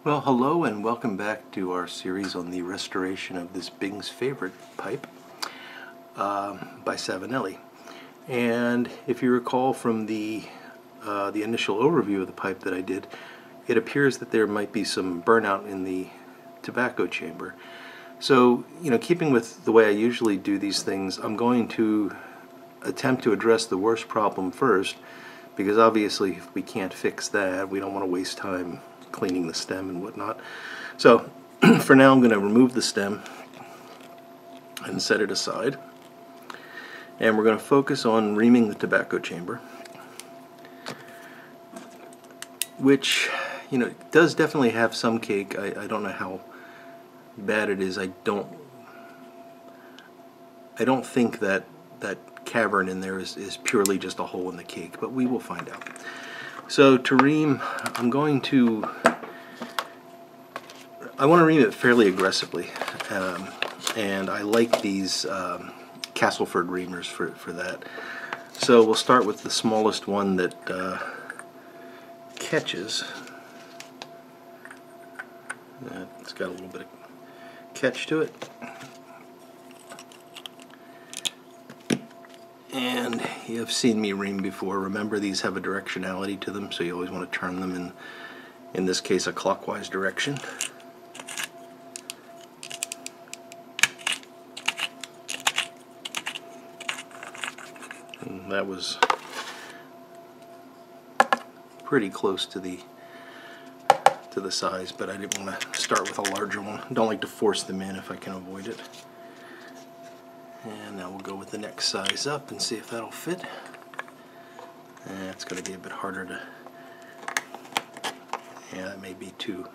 Well, hello and welcome back to our series on the restoration of this Bing's Favorite pipe by Savinelli. And if you recall from the initial overview of the pipe that I did, it appears that there might be some burnout in the tobacco chamber. So, keeping with the way I usually do these things, I'm going to attempt to address the worst problem first, because obviously if we can't fix that, we don't want to waste time cleaning the stem and whatnot. So for now I'm going to remove the stem and set it aside, and we're going to focus on reaming the tobacco chamber, which does definitely have some cake. I don't know how bad it is. I don't think that cavern in there is purely just a hole in the cake, but we will find out. So to ream, I want to ream it fairly aggressively, and I like these Castleford reamers for that. So we'll start with the smallest one that catches. It's got a little bit of catch to it. And you have seen me ream before. Remember, these have a directionality to them, so you always want to turn them in this case, a clockwise direction. And that was pretty close to the size, but I didn't want to start with a larger one. I don't like to force them in if I can avoid it. And now we'll go with the next size up and see if that'll fit. It's going to be a bit harder to... Yeah, that may be too...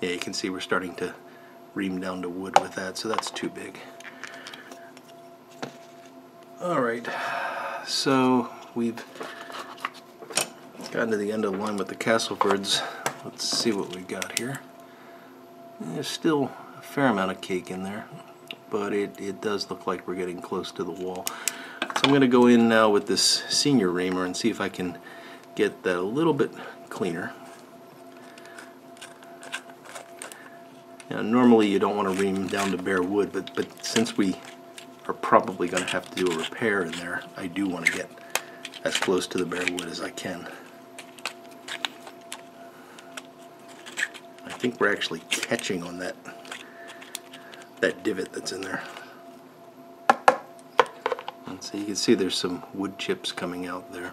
Yeah, you can see we're starting to ream down to wood with that, so that's too big. Alright, so we've gotten to the end of the line with the Castlefords. Let's see what we got here. There's still a fair amount of cake in there, but it does look like we're getting close to the wall. So I'm going to go in now with this senior reamer and see if I can get that a little bit cleaner. Now, normally you don't want to ream down to bare wood, but since we are probably going to have to do a repair in there, I do want to get as close to the bare wood as I can. I think we're actually catching on that divot that's in there. And so you can see there's some wood chips coming out there.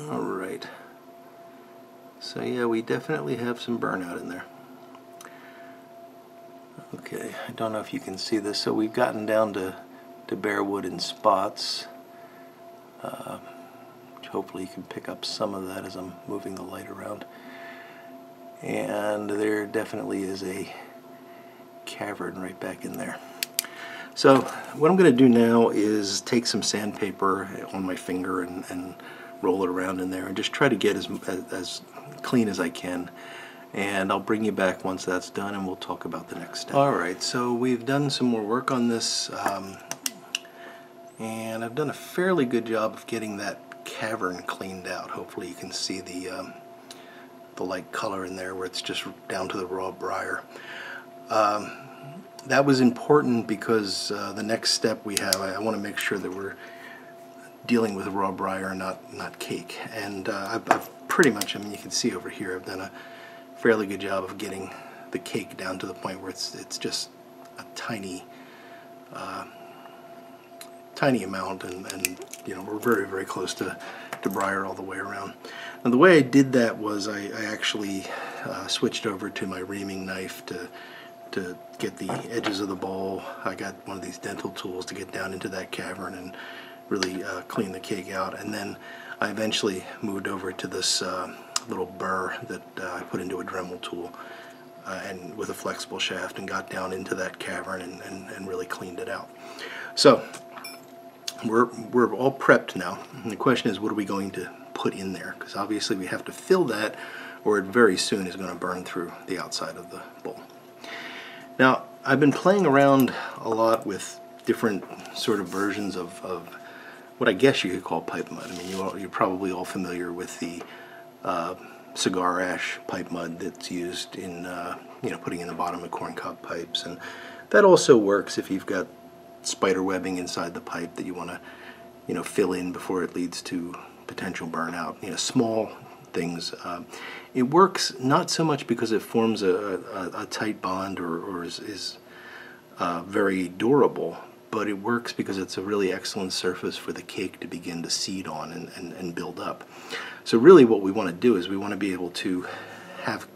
Alright. So yeah, we definitely have some burnout in there. Okay, I don't know if you can see this. So we've gotten down to bare wood in spots. Hopefully you can pick up some of that as I'm moving the light around. And there definitely is a cavern right back in there. So what I'm going to do now is take some sandpaper on my finger and roll it around in there and just try to get as clean as I can. And I'll bring you back once that's done and we'll talk about the next step. Alright, so we've done some more work on this, and I've done a fairly good job of getting that cavern cleaned out. Hopefully you can see the light color in there where it's just down to the raw briar. That was important because the next step we have, I want to make sure that we're dealing with raw briar, not cake. And I've pretty much, you can see over here, I've done a fairly good job of getting the cake down to the point where it's just a tiny amount, and we're very, very close to briar all the way around. And the way I did that was I actually switched over to my reaming knife to get the edges of the bowl. I got one of these dental tools to get down into that cavern and really clean the cake out. And then I eventually moved over to this little burr that I put into a Dremel tool and with a flexible shaft, and got down into that cavern and really cleaned it out. So we're all prepped now, and the question is, what are we going to put in there? Because obviously we have to fill that, or it very soon is going to burn through the outside of the bowl. Now, I've been playing around a lot with different sort of versions of what I guess you could call pipe mud. I mean, you're probably all familiar with the cigar ash pipe mud that's used in putting in the bottom of corncob pipes, and that also works if you've got spider webbing inside the pipe that you want to fill in before it leads to potential burnout. Small things. It works not so much because it forms a tight bond or is very durable, but it works because it's a really excellent surface for the cake to begin to seed on and build up. So really what we want to do is we want to be able to have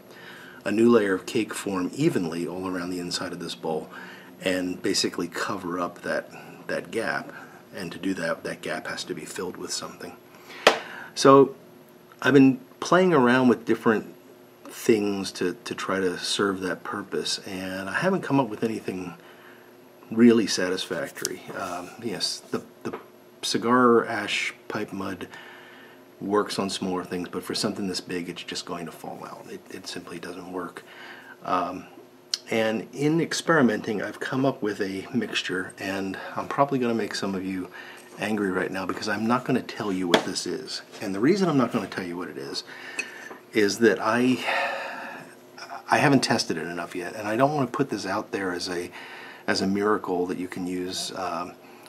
a new layer of cake form evenly all around the inside of this bowl and basically cover up that gap. And to do that, that gap has to be filled with something. So I've been playing around with different things to try to serve that purpose, and I haven't come up with anything really satisfactory. Yes, the cigar ash pipe mud works on smaller things, but for something this big, it's just going to fall out. It simply doesn't work. And in experimenting, I've come up with a mixture, and I'm probably going to make some of you angry right now because I'm not going to tell you what this is. And the reason I'm not going to tell you what it is that I haven't tested it enough yet, and I don't want to put this out there as a miracle that you can use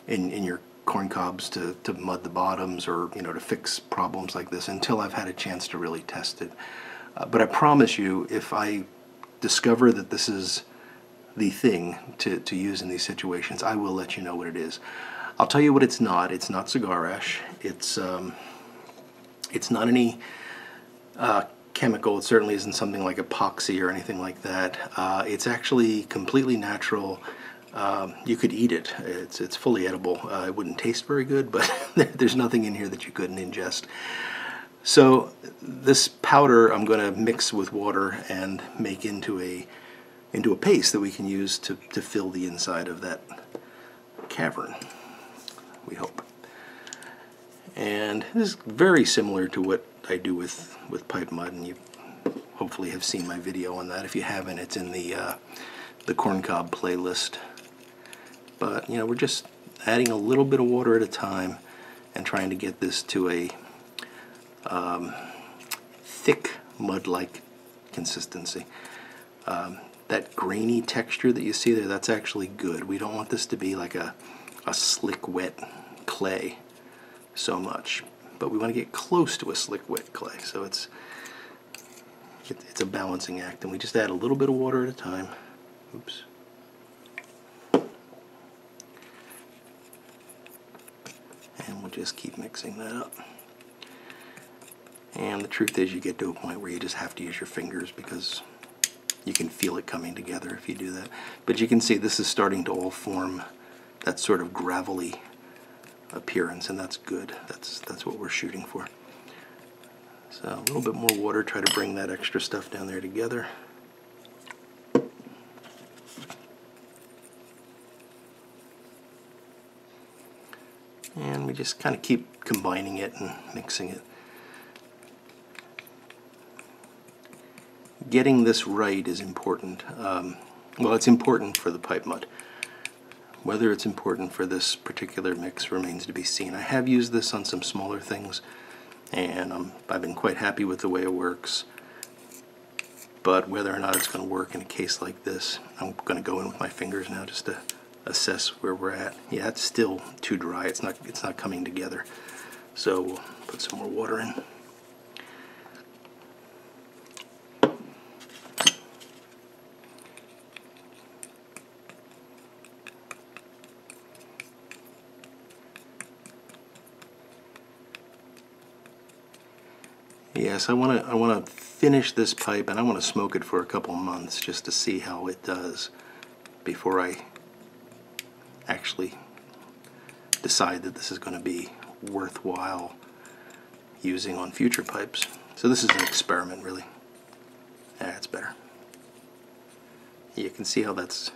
in your corn cobs to mud the bottoms or to fix problems like this until I've had a chance to really test it. But I promise you, if I discover that this is the thing to use in these situations, I will let you know what it is. I'll tell you what it's not. It's not cigar ash. It's not any chemical. It certainly isn't something like epoxy or anything like that. It's actually completely natural. You could eat it. It's fully edible. It wouldn't taste very good, but there's nothing in here that you couldn't ingest. So this powder I'm going to mix with water and make into a paste that we can use to fill the inside of that cavern, we hope. And this is very similar to what I do with pipe mud, and you hopefully have seen my video on that. If you haven't, it's in the corncob playlist. But we're just adding a little bit of water at a time and trying to get this to a thick mud-like consistency. That grainy texture that you see there, that's actually good. We don't want this to be like a slick, wet clay so much, but we want to get close to a slick, wet clay. So it's a balancing act, and we just add a little bit of water at a time. Oops. And we'll just keep mixing that up. And the truth is, you get to a point where you just have to use your fingers because you can feel it coming together if you do that. But you can see this is starting to all form that sort of gravelly appearance, and that's good. That's what we're shooting for. So a little bit more water, try to bring that extra stuff down there together. And we just kind of keep combining it and mixing it. Getting this right is important. Well, it's important for the pipe mud. Whether it's important for this particular mix remains to be seen. I have used this on some smaller things, and I've been quite happy with the way it works. But whether or not it's going to work in a case like this, I'm going to go in with my fingers now just to assess where we're at. Yeah, it's still too dry. It's not coming together. So we'll put some more water in. Yes, I want to finish this pipe, and I want to smoke it for a couple months just to see how it does before I actually decide that this is going to be worthwhile using on future pipes. So this is an experiment, really. Yeah, it's better. You can see how that's,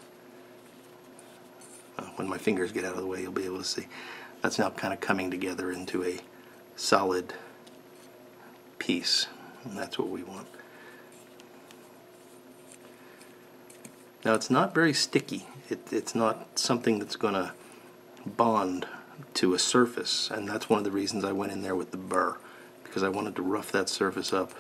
when my fingers get out of the way, you'll be able to see. That's now kind of coming together into a solid piece, and that's what we want. Now it's not very sticky. It's not something that's going to bond to a surface, and that's one of the reasons I went in there with the burr, because I wanted to rough that surface up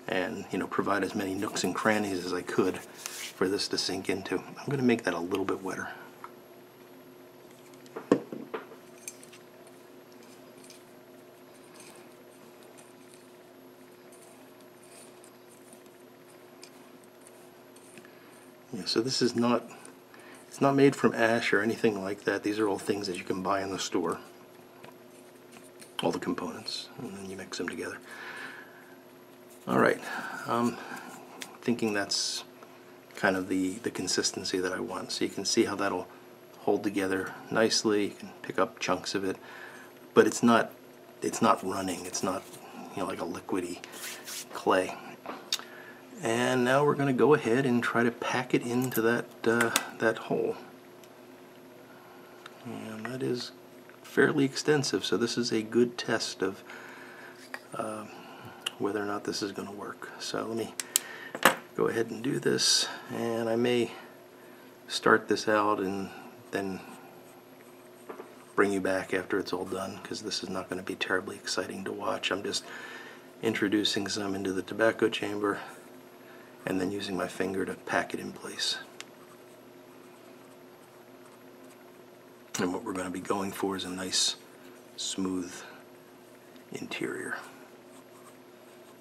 and, you know, provide as many nooks and crannies as I could for this to sink into. I'm going to make that a little bit wetter. Yeah, so this is not, it's not made from ash or anything like that. These are all things that you can buy in the store. All the components, and then you mix them together. Alright, thinking that's kind of the consistency that I want. So you can see how that'll hold together nicely. You can pick up chunks of it, but it's not running. It's not, you know, like a liquidy clay. And now we're going to go ahead and try to pack it into that hole. And that is fairly extensive, so this is a good test of whether or not this is going to work. So let me go ahead and do this, and I may start this out and then bring you back after it's all done, because this is not going to be terribly exciting to watch. I'm just introducing some into the tobacco chamber and then using my finger to pack it in place. And what we're going to be going for is a nice, smooth interior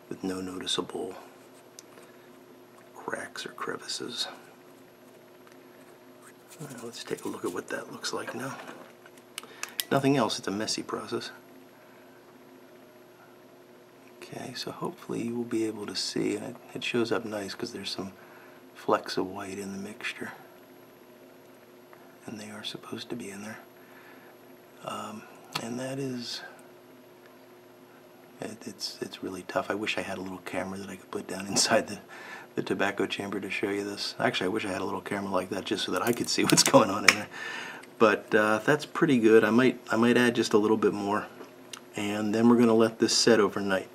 with no noticeable cracks or crevices. Let's take a look at what that looks like now. Nothing else, it's a messy process. Okay, so hopefully you will be able to see, and it shows up nice because there's some flecks of white in the mixture, and they are supposed to be in there. And that is, it's really tough. I wish I had a little camera that I could put down inside the tobacco chamber to show you this. Actually, I wish I had a little camera like that just so that I could see what's going on in there. But that's pretty good. I might add just a little bit more, and then we're going to let this set overnight.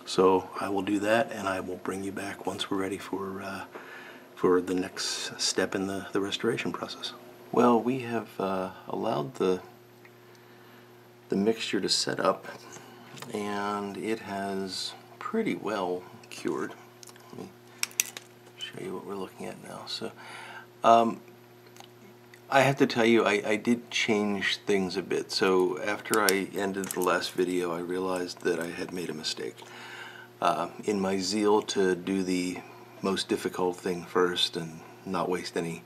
So I will do that, and I will bring you back once we're ready for the next step in the restoration process. Well, we have allowed the mixture to set up, and it has pretty well cured. Let me show you what we're looking at now. So I have to tell you, I did change things a bit. So after I ended the last video, I realized that I had made a mistake. In my zeal to do the most difficult thing first and not waste any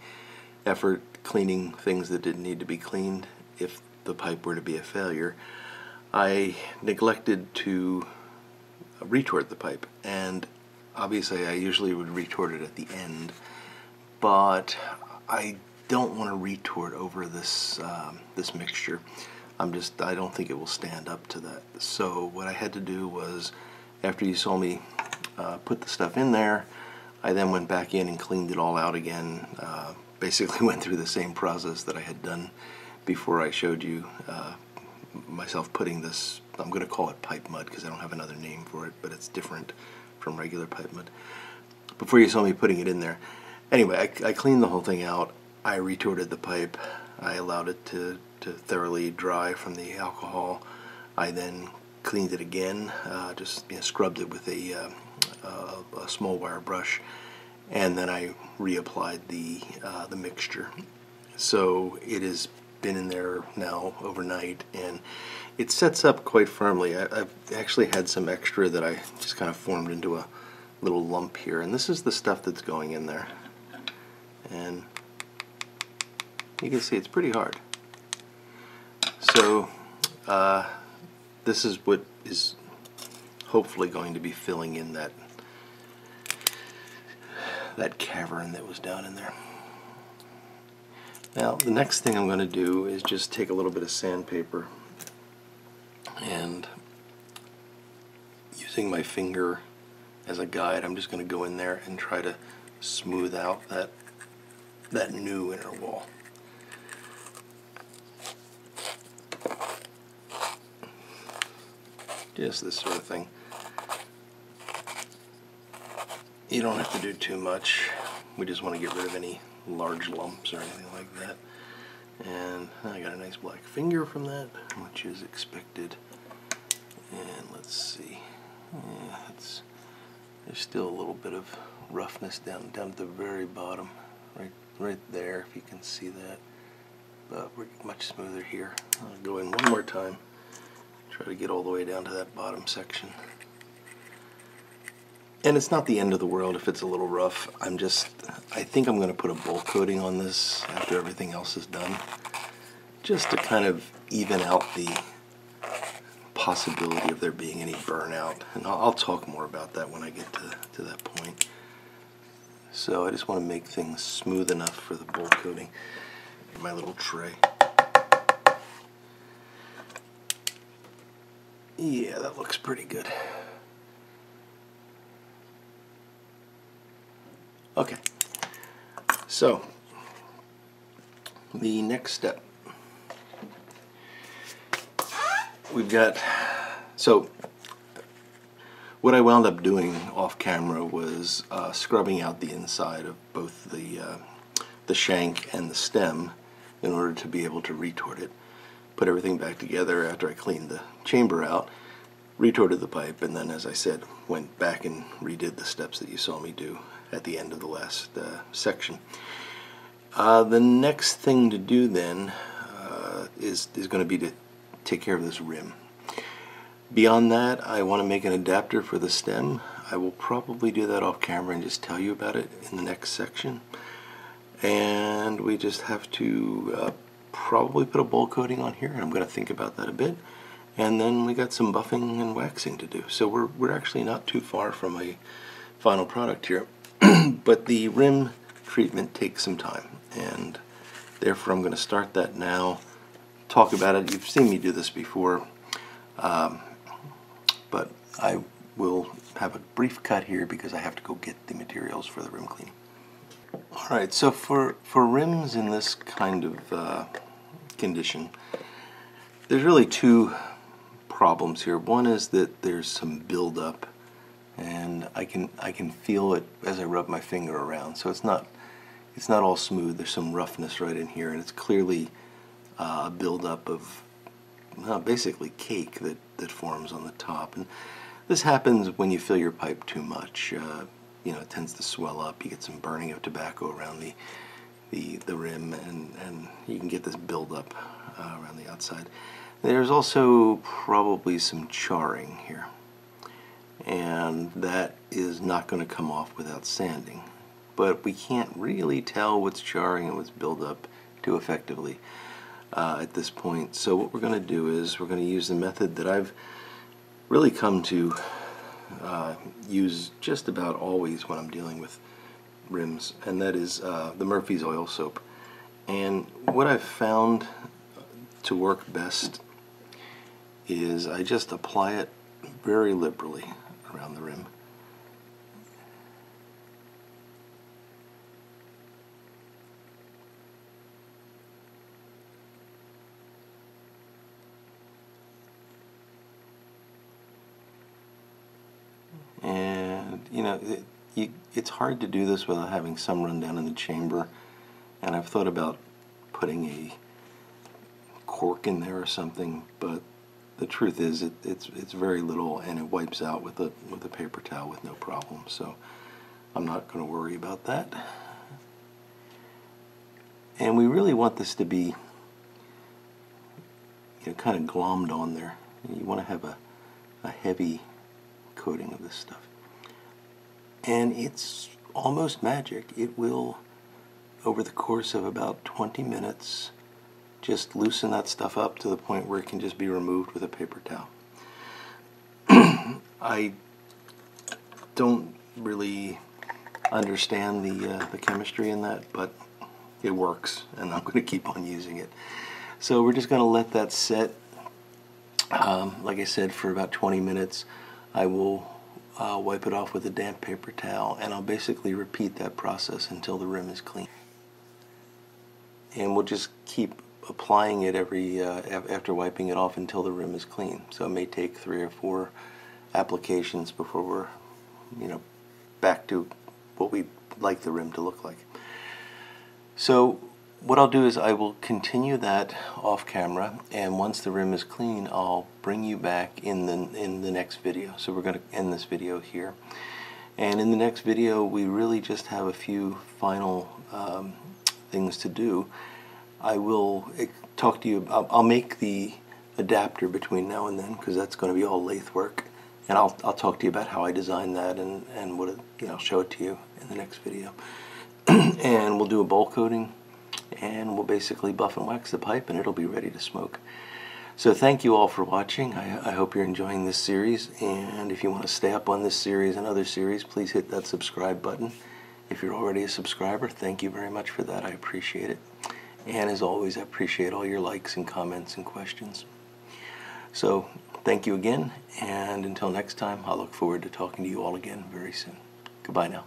effort cleaning things that didn't need to be cleaned if the pipe were to be a failure, I neglected to retort the pipe. And obviously I usually would retort it at the end, but I don't want to retort over this this mixture. I don't think it will stand up to that. So what I had to do was, after you saw me put the stuff in there, I then went back in and cleaned it all out again. Basically went through the same process that I had done before I showed you myself putting this, I'm going to call it pipe mud because I don't have another name for it, but it's different from regular pipe mud. Before you saw me putting it in there. Anyway, I cleaned the whole thing out. I retorted the pipe. I allowed it to thoroughly dry from the alcohol. I then cleaned it again, just scrubbed it with a small wire brush, and then I reapplied the mixture. So it has been in there now overnight, and it sets up quite firmly. I've actually had some extra that I just kind of formed into a little lump here, and this is the stuff that's going in there. And you can see it's pretty hard. So this is what is hopefully going to be filling in that cavern that was down in there. Now the next thing I'm going to do is just take a little bit of sandpaper and, using my finger as a guide, I'm just going to go in there and try to smooth out that new inner wall. Just this sort of thing. You don't have to do too much. We just want to get rid of any large lumps or anything like that. And I got a nice black finger from that, which is expected. And let's see, yeah, there's still a little bit of roughness down at the very bottom, right there, if you can see that. But we're much smoother here. I'll go in one more time, try to get all the way down to that bottom section. And it's not the end of the world if it's a little rough. I think I'm going to put a bowl coating on this after everything else is done, just to kind of even out the possibility of there being any burnout. And I'll talk more about that when I get to that point. So I just want to make things smooth enough for the bowl coating. My little tray. Yeah, that looks pretty good. Okay, so the next step, we've got, so what I wound up doing off camera was scrubbing out the inside of both the shank and the stem in order to be able to retort it. Put everything back together after I cleaned the chamber out, retorted the pipe, and then, as I said, went back and redid the steps that you saw me do at the end of the last section. The next thing to do then is going to be to take care of this rim. Beyond that, I want to make an adapter for the stem. I will probably do that off camera and just tell you about it in the next section. And we just have to probably put a bowl coating on here, and I'm going to think about that a bit. And then we got some buffing and waxing to do. So we're actually not too far from a final product here. But the rim treatment takes some time, and therefore I'm going to start that now, talk about it. You've seen me do this before, but I will have a brief cut here because I have to go get the materials for the rim cleaning. Alright, so for rims in this kind of condition, there's really two problems here. One is that there's some buildup, and I can feel it as I rub my finger around. So it's not all smooth. There's some roughness right in here, and it's clearly a buildup of basically cake that forms on the top. And this happens when you fill your pipe too much. You know, it tends to swell up. You get some burning of tobacco around the rim, and you can get this buildup around the outside. There's also probably some charring here, and that is not going to come off without sanding. But we can't really tell what's charring and what's buildup too effectively at this point. So what we're going to do is we're going to use the method that I've really come to use just about always when I'm dealing with rims, and that is the Murphy's oil soap. And what I've found to work best is I just apply it very liberally around the rim. And you know, it's hard to do this without having some run down in the chamber, and I've thought about putting a cork in there or something, but the truth is it's very little, and it wipes out with a paper towel with no problem. So I'm not going to worry about that. And we really want this to be, you know, kind of glommed on there. You want to have a heavy coating of this stuff. And it's almost magic. It will, over the course of about 20 minutes, just loosen that stuff up to the point where it can just be removed with a paper towel. I don't really understand the chemistry in that, but it works, and I'm going to keep on using it. So we're just going to let that set, like I said, for about 20 minutes. I will wipe it off with a damp paper towel, and I'll basically repeat that process until the rim is clean. And we'll just keep applying it after wiping it off until the rim is clean. So it may take 3 or 4 applications before we're, you know, back to what we'd like the rim to look like. So what I'll do is I will continue that off camera, and once the rim is clean, I'll bring you back in the next video. So we're going to end this video here. And in the next video, we really just have a few final things to do. I will talk to you about, I'll make the adapter between now and then, because that's going to be all lathe work. And I'll talk to you about how I designed that and what I'll show it to you in the next video. And we'll do a bowl coating, and we'll basically buff and wax the pipe, and it'll be ready to smoke. So thank you all for watching. I hope you're enjoying this series, and if you want to stay up on this series and other series, please hit that subscribe button. If you're already a subscriber, thank you very much for that. I appreciate it. And as always, I appreciate all your likes and comments and questions. So thank you again, and until next time, I look forward to talking to you all again very soon. Goodbye now.